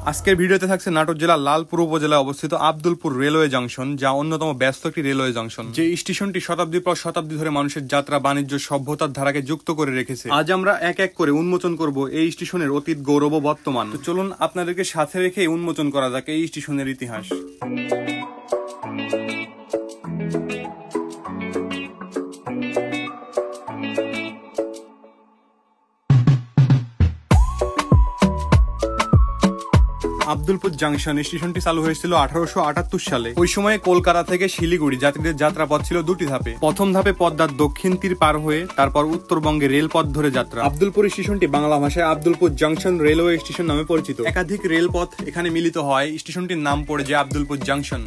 আজকের ভিডিওতে থাকছে নাটোর জেলার লালপুর উপজেলায় অবস্থিত আব্দুলপুর রেলওয়ে জংশন, যা অন্যতম ব্যস্ত একটি রেলওয়ে জংশন। যে স্টেশনটি শতাব্দীর পর শতাব্দী ধরে মানুষের যাত্রা, বাণিজ্য, সভ্যতার ধারাকে যুক্ত করে রেখেছে। আজ আমরা এক এক করে উন্মোচন করব এই স্টেশনের অতীত, গৌরব ও বর্তমান। তো চলুন আপনাদেরকে সাথে রেখে উন্মোচন করা যাক এই স্টেশনের ইতিহাস। আব্দুলপুর জংশন স্টেশনটি চালু হয়েছিল 1878 সালে। ওই সময়ে কলকাতা থেকে শিলিগুড়ি যাত্রীদের যাত্রাপথ ছিল দুটি ধাপে। প্রথম ধাপে পদ্মার দক্ষিণ তীর পার হয়ে তারপর উত্তরবঙ্গে রেলপথ ধরে যাত্রা। আব্দুলপুর স্টেশনটি বাংলা ভাষায় আব্দুলপুর জংশন রেলওয়ে স্টেশন নামে পরিচিত। একাধিক রেলপথ এখানে মিলিত হয় স্টেশনটির নাম পড়ে যায় আব্দুলপুর জংশন।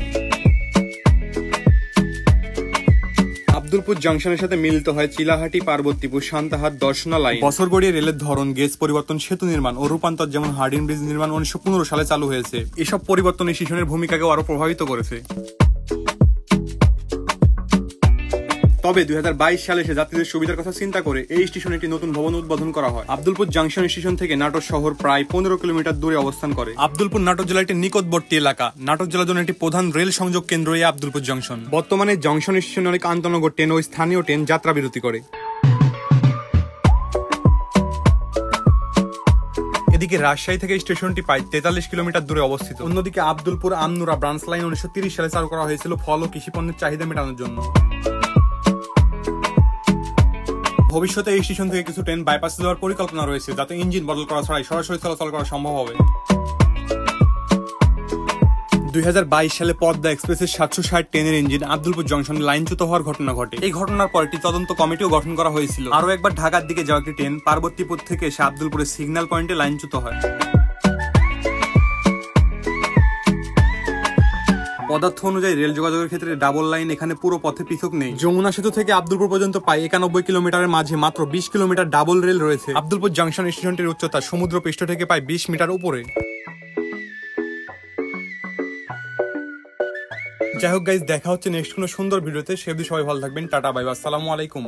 আব্দুলপুর জংশনের সাথে মিলিত হয় চিলাহাটি, পার্বতীপুর, সান্তাহার, দর্শনা লাইন। বছর গড়িয়ে রেলের ধরন, গেজ পরিবর্তন, সেতু নির্মাণ ও রূপান্তর, যেমন হার্ডিন ব্রিজ নির্মাণ 1915 সালে চালু হয়েছে। এসব পরিবর্তন এই স্টেশনের ভূমিকাকেও আরো প্রভাবিত করেছে। তবে 2022 সালে এসে যাত্রীদের সুবিধার কথা চিন্তা করে এই স্টেশনে একটি নতুন ভবন উদ্বোধন করা হয়। আব্দুলপুর জংশন স্টেশন থেকে নাটোর শহর প্রায় 15 কিলোমিটার দূরে অবস্থান করে। আব্দুলপুর নাটোর জেলার একটি নিকটবর্তী এলাকা। নাটোর জেলার জন্য একটি প্রধান রেল সংযোগ কেন্দ্র এই আব্দুলপুর জংশন। বর্তমানে জংশন স্টেশনে অনেক আন্তনগর ট্রেন ও স্থানীয় ট্রেন যাত্রা বিরতি করে। এদিকে রাজশাহী থেকে স্টেশনটি প্রায় 43 কিলোমিটার দূরে অবস্থিত। অন্যদিকে আব্দুলপুর আমনুরা ব্রাঞ্চ লাইন 1930 সালে চালু করা হয়েছিল ফল ও কৃষি পণ্যের চাহিদা মেটানোর জন্য। ভবিষ্যতে এই স্টেশন থেকে কিছু ট্রেন বাইপাসে যাওয়ার পরিকল্পনা রয়েছে, যাতে ইঞ্জিন বদল করা ছাড়াই সরাসরি চলাচল করা সম্ভব হবে। 2022 সালে পদ্মা এক্সপ্রেসের 760 ট্রেনের ইঞ্জিন আব্দুলপুর জংশনে লাইনচ্যুত হওয়ার ঘটনা ঘটে। এই ঘটনার পর একটি তদন্ত কমিটিও গঠন করা হয়েছিল। আরও একবার ঢাকার দিকে যাওয়া একটি ট্রেন পার্বতীপুর থেকে এসে আব্দুলপুরের সিগন্যাল পয়েন্টে লাইনচ্যুত হয়। পদার্থ অনুযায়ী রেল যোগাযোগের ক্ষেত্রে ডাবল লাইন এখানে পুরো পথে পৃথক নেই। যমুনা সেতু থেকে আব্দুলপুর পর্যন্ত প্রায় 91 কিলোমিটারের মাঝে মাত্র 20 কিলোমিটার ডাবল রেল রয়েছে। আব্দুলপুর জংশন স্টেশনটির উচ্চতা সমুদ্র পৃষ্ঠ থেকে প্রায় 20 মিটার উপরে। যাই হোক গাইজ, দেখা হচ্ছে নেক্সট কোনো সুন্দর ভিডিওতে। সে অবধি সবাই ভালো থাকবেন। টাটা, বাই বাই, আসসালামু আলাইকুম।